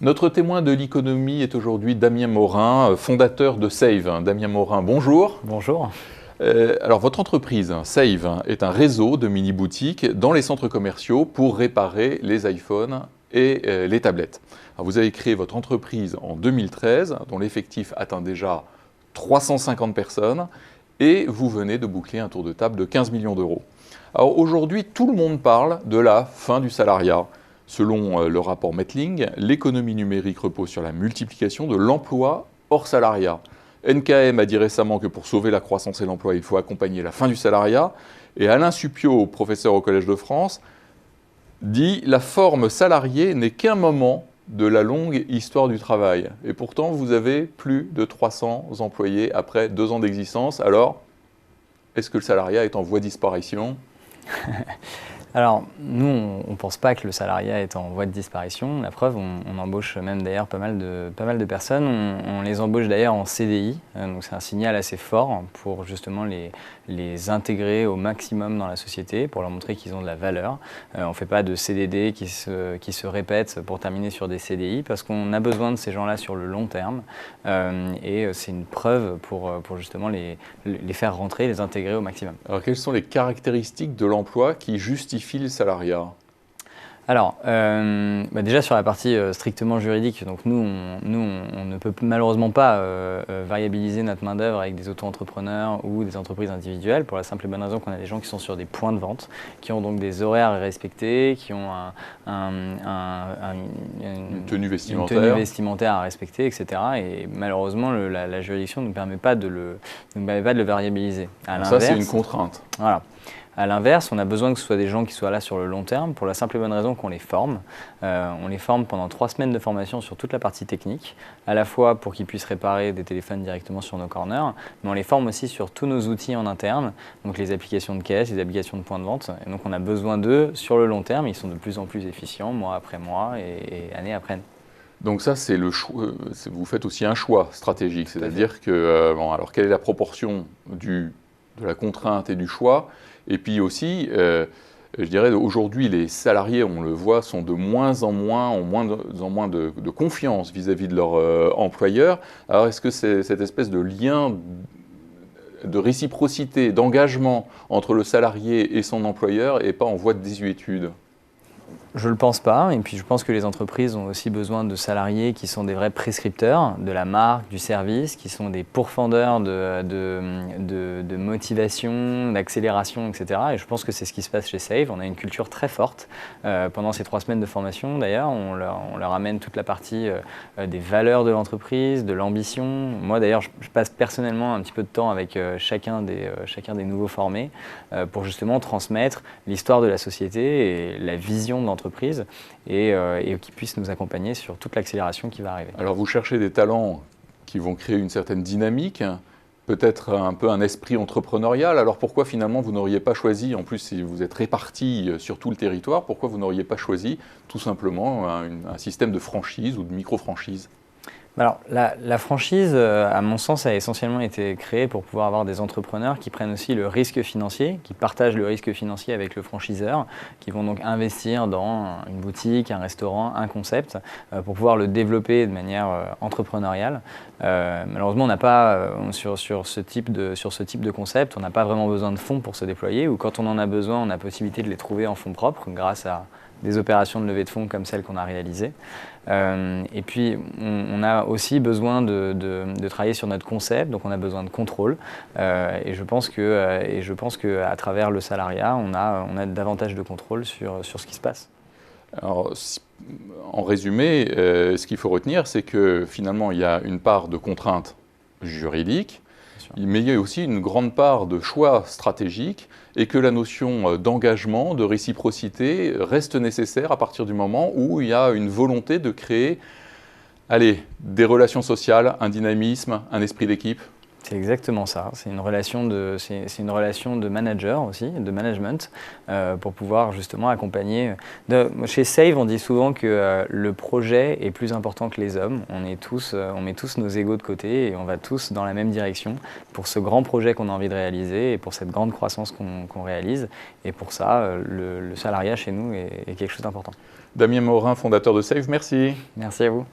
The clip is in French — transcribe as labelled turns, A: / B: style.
A: Notre témoin de l'économie est aujourd'hui Damien Morin, fondateur de Save. Damien Morin, bonjour.
B: Bonjour.
A: Alors, votre entreprise, Save, est un réseau de mini-boutiques dans les centres commerciaux pour réparer les iPhones et les tablettes. Alors, vous avez créé votre entreprise en 2013, dont l'effectif atteint déjà 350 personnes, et vous venez de boucler un tour de table de 15 millions d'euros. Alors aujourd'hui, tout le monde parle de la fin du salariat. Selon le rapport Metling, l'économie numérique repose sur la multiplication de l'emploi hors salariat. NKM a dit récemment que pour sauver la croissance et l'emploi, il faut accompagner la fin du salariat. Et Alain Supiot, professeur au Collège de France, dit « La forme salariée n'est qu'un moment de la longue histoire du travail ». Et pourtant, vous avez plus de 300 employés après 2 ans d'existence. Alors, est-ce que le salariat est en voie de disparition ?
B: Alors, nous, on ne pense pas que le salariat est en voie de disparition. La preuve, on embauche même d'ailleurs pas mal de personnes. On les embauche d'ailleurs en CDI, donc c'est un signal assez fort pour justement les intégrer au maximum dans la société, pour leur montrer qu'ils ont de la valeur. On ne fait pas de CDD qui se répètent pour terminer sur des CDI, parce qu'on a besoin de ces gens-là sur le long terme. Et c'est une preuve pour justement les faire rentrer, les intégrer au maximum.
A: Alors, quelles sont les caractéristiques de l'emploi qui justifient le salariat ?
B: Alors, déjà sur la partie strictement juridique, donc nous, on ne peut malheureusement pas variabiliser notre main-d'œuvre avec des auto-entrepreneurs ou des entreprises individuelles, pour la simple et bonne raison qu'on a des gens qui sont sur des points de vente, qui ont donc des horaires à respecter, qui ont une
A: tenue
B: vestimentaire à respecter, etc. Et malheureusement, la juridiction ne nous permet pas de le variabiliser.
A: Ça, c'est une contrainte.
B: Voilà. À l'inverse, on a besoin que ce soit des gens qui soient là sur le long terme, pour la simple et bonne raison qu'on les forme. On les forme pendant 3 semaines de formation sur toute la partie technique, à la fois pour qu'ils puissent réparer des téléphones directement sur nos corners, mais on les forme aussi sur tous nos outils en interne, donc les applications de caisse, les applications de point de vente. Et donc on a besoin d'eux sur le long terme. Ils sont de plus en plus efficients, mois après mois et année après année.
A: Donc ça, c'est le choix. Vous faites aussi un choix stratégique, c'est-à-dire que, alors quelle est la proportion de la contrainte et du choix ? Et puis aussi, je dirais, aujourd'hui, les salariés, on le voit, sont de moins en moins, ont moins en moins de confiance vis-à-vis de leur employeur. Alors, est-ce que cette espèce de lien de réciprocité, d'engagement entre le salarié et son employeur n'est pas en voie de désuétude ?
B: Je ne le pense pas, et puis je pense que les entreprises ont aussi besoin de salariés qui sont des vrais prescripteurs de la marque, du service, qui sont des pourfendeurs de motivation, d'accélération, etc. Et je pense que c'est ce qui se passe chez Save. On a une culture très forte. Pendant ces 3 semaines de formation, d'ailleurs, on leur amène toute la partie des valeurs de l'entreprise, de l'ambition. Moi, d'ailleurs, je passe personnellement un petit peu de temps avec chacun des nouveaux formés pour justement transmettre l'histoire de la société et la vision de l'entreprise et qui puisse nous accompagner sur toute l'accélération qui va arriver.
A: Alors vous cherchez des talents qui vont créer une certaine dynamique, peut-être un peu un esprit entrepreneurial. Alors pourquoi finalement vous n'auriez pas choisi, en plus si vous êtes répartis sur tout le territoire, pourquoi vous n'auriez pas choisi tout simplement un système de franchise ou de micro-franchise ?
B: Alors, la franchise, à mon sens, a essentiellement été créée pour pouvoir avoir des entrepreneurs qui prennent aussi le risque financier, qui partagent le risque financier avec le franchiseur, qui vont donc investir dans une boutique, un restaurant, un concept, pour pouvoir le développer de manière entrepreneuriale. Malheureusement, on n'a pas, sur ce type de concept, on n'a pas vraiment besoin de fonds pour se déployer, ou quand on en a besoin, on a possibilité de les trouver en fonds propres grâce à des opérations de levée de fonds comme celles qu'on a réalisées. Et puis, on a aussi besoin de travailler sur notre concept, donc on a besoin de contrôle. Et je pense qu'à travers le salariat, on a davantage de contrôle sur ce qui se passe.
A: Alors, en résumé, ce qu'il faut retenir, c'est que finalement, il y a une part de contrainte juridique, mais il y a aussi une grande part de choix stratégique et que la notion d'engagement, de réciprocité reste nécessaire à partir du moment où il y a une volonté de créer des relations sociales, un dynamisme, un esprit d'équipe.
B: C'est exactement ça. C'est une relation de manager aussi, de management, pour pouvoir justement accompagner. Chez Save, on dit souvent que le projet est plus important que les hommes. On met tous nos égos de côté et on va tous dans la même direction pour ce grand projet qu'on a envie de réaliser et pour cette grande croissance qu'on réalise. Et pour ça, le salariat chez nous est quelque chose d'important.
A: Damien Morin, fondateur de Save, merci.
B: Merci à vous.